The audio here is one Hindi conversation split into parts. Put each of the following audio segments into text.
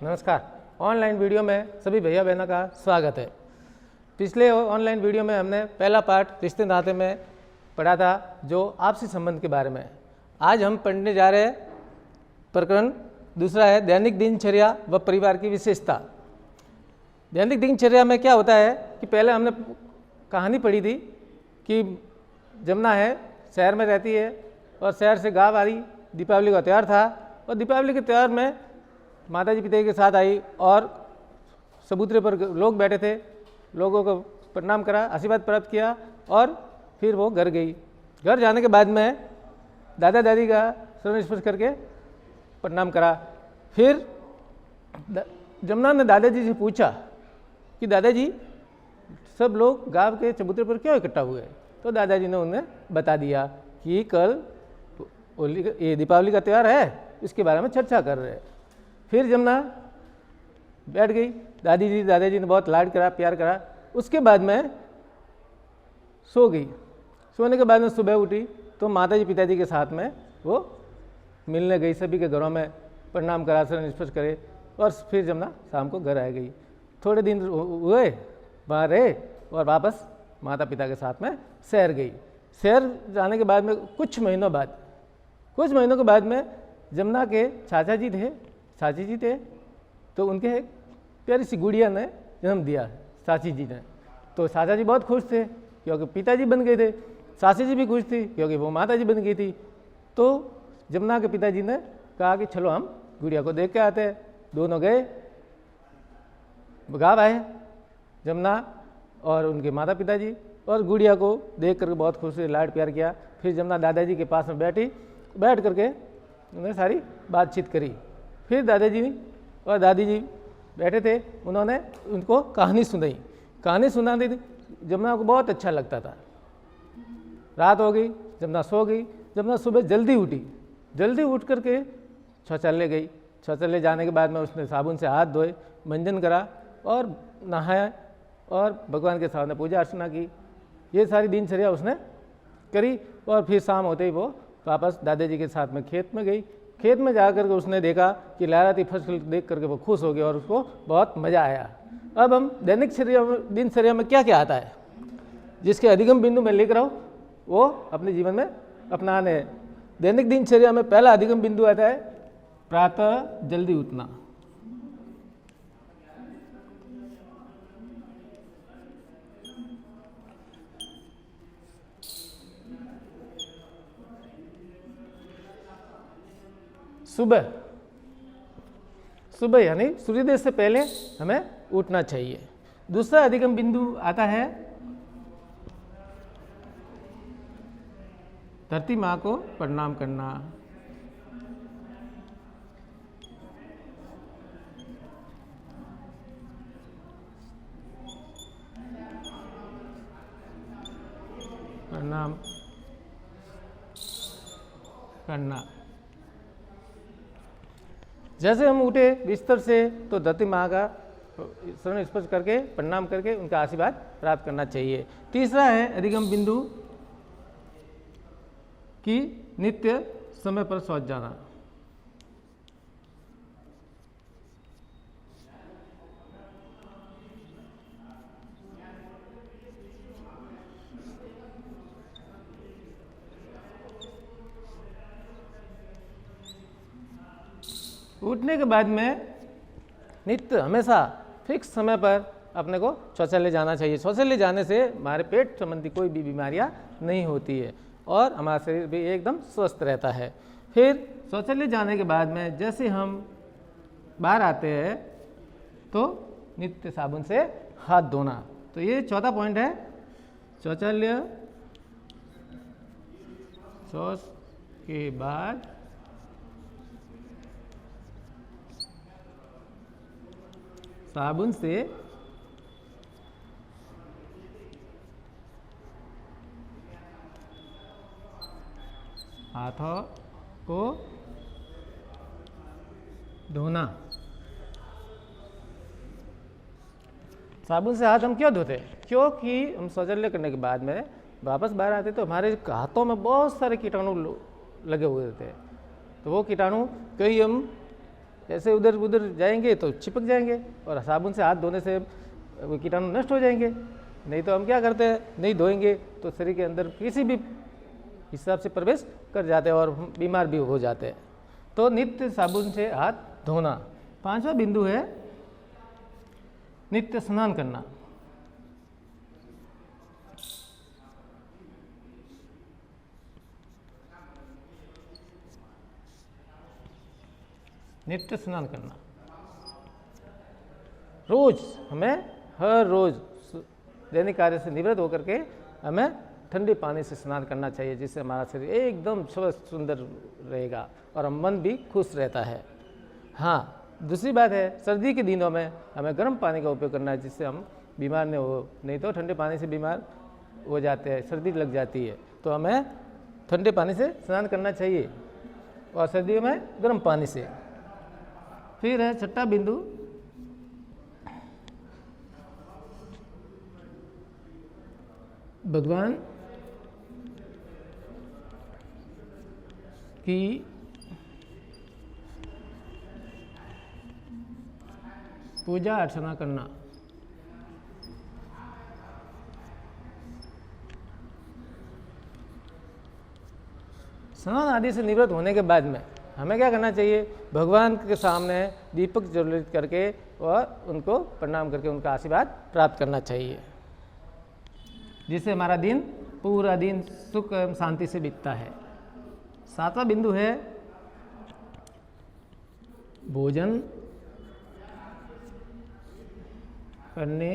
नमस्कार। ऑनलाइन वीडियो में सभी भैया बहनों का स्वागत है। पिछले ऑनलाइन वीडियो में हमने पहला पार्ट रिश्ते नाते में पढ़ा था, जो आपसी संबंध के बारे में। आज हम पढ़ने जा रहे हैं प्रकरण दूसरा है दैनिक दिनचर्या व परिवार की विशेषता। दैनिक दिनचर्या में क्या होता है कि पहले हमने कहानी पढ़ी थी कि जमुना है, शहर में रहती है और शहर से गाँव आई। दीपावली का त्यौहार था और दीपावली के त्यौहार में माताजी पिता के साथ आई और चबूतरे पर लोग बैठे थे। लोगों को प्रणाम करा, आशीर्वाद प्राप्त किया और फिर वो घर गई। घर जाने के बाद में दादा दादी का शरण स्पर्श करके प्रणाम करा। फिर जमुना ने दादाजी से पूछा कि दादाजी सब लोग गांव के चबूतरे पर क्यों इकट्ठा हुए। तो दादाजी ने उन्हें बता दिया कि कल ये दीपावली का त्यौहार है, इसके बारे में चर्चा कर रहे हैं। फिर जमुना बैठ गई। दादाजी ने बहुत लाड करा, प्यार करा। उसके बाद में सो गई। सोने के बाद में सुबह उठी तो माताजी पिताजी के साथ में वो मिलने गई। सभी के घरों में प्रणाम करा, शरण स्पर्श करे और फिर जमुना शाम को घर आ गई। थोड़े दिन हुए, बाहर रहे और वापस माता पिता के साथ में शहर गई। शहर जाने के बाद में कुछ महीनों के बाद में जमुना के चाची जी थे, तो उनके एक प्यारी सी गुड़िया ने जन्म दिया चाची जी ने। तो चाचा जी बहुत खुश थे क्योंकि पिताजी बन गए थे। चाची जी भी खुश थी क्योंकि वो माता जी बन गई थी। तो जमुना के पिताजी ने कहा कि चलो हम गुड़िया को देख के आते हैं। दोनों गए, गाँव आए। जमुना और उनके माता पिताजी और गुड़िया को देख करके बहुत खुश हुए, लाड प्यार किया। फिर जमुना दादाजी के पास में बैठ करके उन्होंने सारी बातचीत करी। फिर दादाजी और दादी जी बैठे थे, उन्होंने उनको कहानी सुनाई। कहानी सुनाती थी, जमुना को बहुत अच्छा लगता था। रात हो गई, जमुना सो गई। जमुना सुबह जल्दी उठ करके शौचालय गई। शौचालय जाने के बाद में उसने साबुन से हाथ धोए, मंजन करा और नहाया और भगवान के सामने पूजा अर्चना की। ये सारी दिनचर्या उसने करी और फिर शाम होते ही वो वापस दादाजी के साथ में खेत में गई। खेत में जाकर के उसने देखा कि लहराती फसल देख करके वो खुश हो गया और उसको बहुत मज़ा आया। अब हम दैनिक दिनचर्या में क्या क्या आता है, जिसके अधिगम बिंदु में लिख रहा हूँ, वो अपने जीवन में अपनाने हैं। दैनिक दिनचर्या में पहला अधिगम बिंदु आता है प्रातः जल्दी उठना। सुबह यानी सूर्योदय से पहले हमें उठना चाहिए। दूसरा अधिगम बिंदु आता है धरती माँ को प्रणाम करना। प्रणाम करना। जैसे हम उठे बिस्तर से तो धरती माँ का शरण स्पर्श करके प्रणाम करके उनका आशीर्वाद प्राप्त करना चाहिए। तीसरा है अधिगम बिंदु कि नित्य समय पर सोच जाना। उठने के बाद में नित्य हमेशा फिक्स समय पर अपने को शौचालय जाना चाहिए। शौचालय जाने से हमारे पेट संबंधी कोई भी बीमारियां नहीं होती है और हमारा शरीर भी एकदम स्वस्थ रहता है। फिर शौचालय जाने के बाद में जैसे हम बाहर आते हैं तो नित्य साबुन से हाथ धोना। तो ये चौथा पॉइंट है, शौचालय शौच के बाद साबुन से हाथों को धोना। साबुन से हाथ हम क्यों धोते हैं? क्योंकि हम शौचालय करने के बाद में वापस बाहर आते तो हमारे हाथों में बहुत सारे कीटाणु लगे हुए रहते हैं। तो वो कीटाणु कहीं हम ऐसे उधर उधर जाएंगे तो चिपक जाएंगे और साबुन से हाथ धोने से वो कीटाणु नष्ट हो जाएंगे। नहीं तो हम क्या करते हैं, नहीं धोएंगे तो शरीर के अंदर किसी भी हिसाब से प्रवेश कर जाते हैं और हम बीमार भी हो जाते हैं। तो नित्य साबुन से हाथ धोना। 5वां बिंदु है नित्य स्नान करना। नित्य स्नान करना, रोज हमें हर रोज दैनिक कार्य से निवृत्त होकर के हमें ठंडे पानी से स्नान करना चाहिए, जिससे हमारा शरीर एकदम स्वस्थ सुंदर रहेगा और हम मन भी खुश रहता है। हाँ, दूसरी बात है, सर्दी के दिनों में हमें गर्म पानी का उपयोग करना है, जिससे हम बीमार नहीं हो। नहीं तो ठंडे पानी से बीमार हो जाते हैं, सर्दी लग जाती है। तो हमें ठंडे पानी से स्नान करना चाहिए और सर्दियों में गर्म पानी से। फिर है 6वां बिंदु, भगवान की पूजा अर्चना करना। स्नान आदि से निवृत्त होने के बाद में हमें क्या करना चाहिए, भगवान के सामने दीपक ज्वलित करके और उनको प्रणाम करके उनका आशीर्वाद प्राप्त करना चाहिए, जिससे हमारा दिन पूरा दिन सुख एवं शांति से बीतता है। 7वां बिंदु है भोजन करने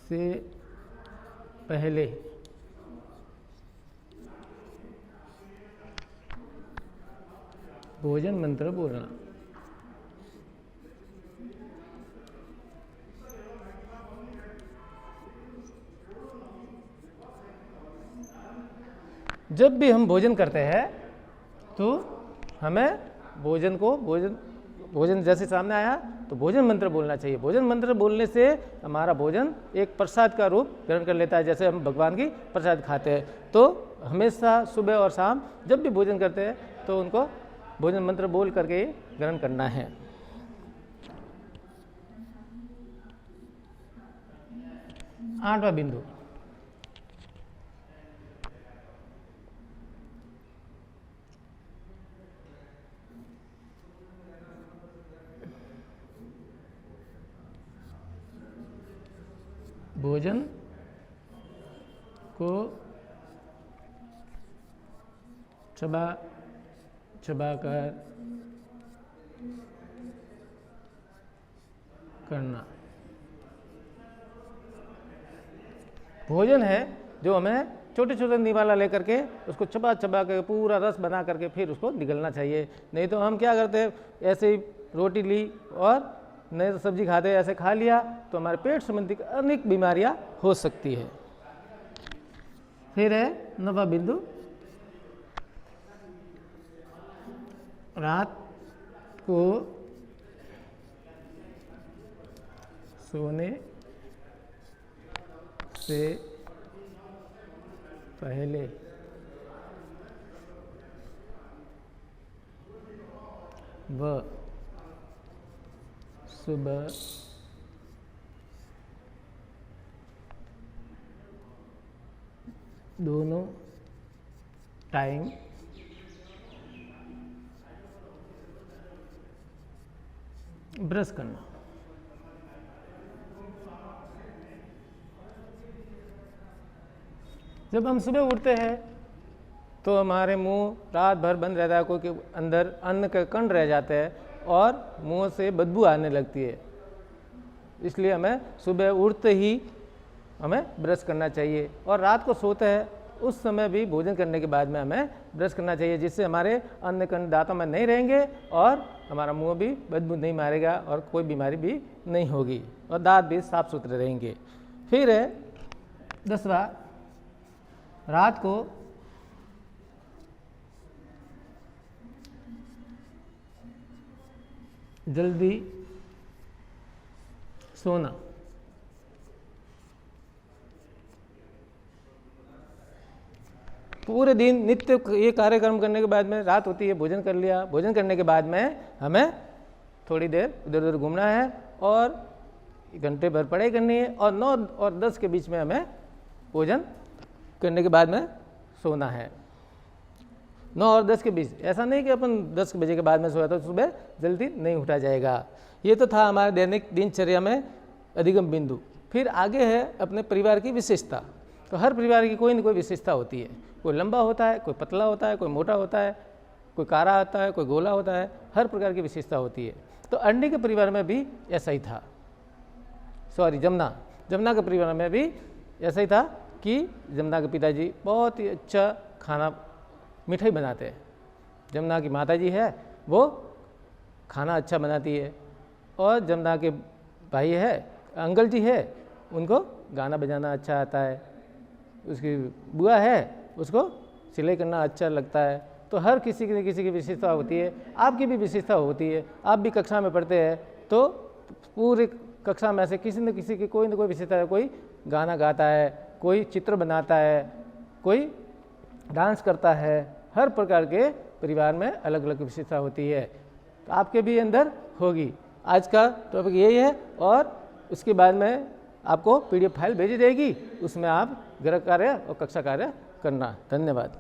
से पहले भोजन मंत्र बोलना। जब भी हम भोजन करते हैं तो हमें भोजन जैसे सामने आया तो भोजन मंत्र बोलना चाहिए। भोजन मंत्र बोलने से हमारा भोजन एक प्रसाद का रूप ग्रहण कर लेता है, जैसे हम भगवान की प्रसाद खाते हैं। तो हमेशा सुबह और शाम जब भी भोजन करते हैं तो उनको भोजन मंत्र बोल करके ग्रहण करना है। आठवां बिंदु, भोजन को चबा कर करना। भोजन है जो हमें छोटे छोटे निवाला लेकर के उसको चबा के पूरा रस बना करके फिर उसको निगलना चाहिए। नहीं तो हम क्या करते हैं, ऐसे ही रोटी ली और नहीं तो सब्जी खाते ऐसे खा लिया तो हमारे पेट संबंधी अनेक बीमारियां हो सकती है। फिर है 9वां बिंदु, रात को सोने से पहले व सुबह दोनों टाइम ब्रश करना। जब हम सुबह उठते हैं तो हमारे मुंह रात भर बंद रहता है, कोई अंदर अन्न के कण रह जाते हैं और मुंह से बदबू आने लगती है। इसलिए हमें सुबह उठते ही हमें ब्रश करना चाहिए और रात को सोते हैं उस समय भी भोजन करने के बाद में हमें ब्रश करना चाहिए, जिससे हमारे अन्न कण दांतों में नहीं रहेंगे और हमारा मुंह भी बदबू नहीं मारेगा और कोई बीमारी भी नहीं होगी और दांत भी साफ सुथरे रहेंगे। फिर है 10वां, रात को जल्दी सोना। पूरे दिन नित्य ये कार्यक्रम करने के बाद में रात होती है, भोजन कर लिया, भोजन करने के बाद में हमें थोड़ी देर इधर उधर घूमना है और घंटे भर पढ़ाई करनी है और 9 और 10 के बीच में हमें भोजन करने के बाद में सोना है। 9 और 10 के बीच, ऐसा नहीं कि अपन 10 बजे के बाद में सोया तो सुबह जल्दी नहीं उठा जाएगा। ये तो था हमारे दैनिक दिनचर्या में अधिगम बिंदु। फिर आगे है अपने परिवार की विशेषता। तो हर परिवार की कोई न कोई विशेषता होती है, कोई लंबा होता है, कोई पतला होता है, कोई मोटा होता है, कोई कारा होता है, कोई गोला होता है, हर प्रकार की विशेषता होती है। तो अंडे के परिवार में भी ऐसा ही था, जमुना के परिवार में भी ऐसा ही था कि जमुना के पिताजी बहुत ही अच्छा खाना मिठाई बनाते हैं। जमुना की माताजी है वो खाना अच्छा बनाती है और जमुना के भाई है, अंकल जी है, उनको गाना बजाना अच्छा आता है। उसकी बुआ है, उसको सिलाई करना अच्छा लगता है। तो हर किसी की विशेषता होती है, आपकी भी विशेषता होती है। आप भी कक्षा में पढ़ते हैं तो पूरे कक्षा में से किसी न किसी की कोई न कोई विशेषता है। कोई गाना गाता है, कोई चित्र बनाता है, कोई डांस करता है। हर प्रकार के परिवार में अलग अलग विशेषता होती है, तो आपके भी अंदर होगी। आज का टॉपिक यही है और उसके बाद में आपको PDF फाइल भेजी जाएगी, उसमें आप गृह कार्य और कक्षा कार्य करना। धन्यवाद।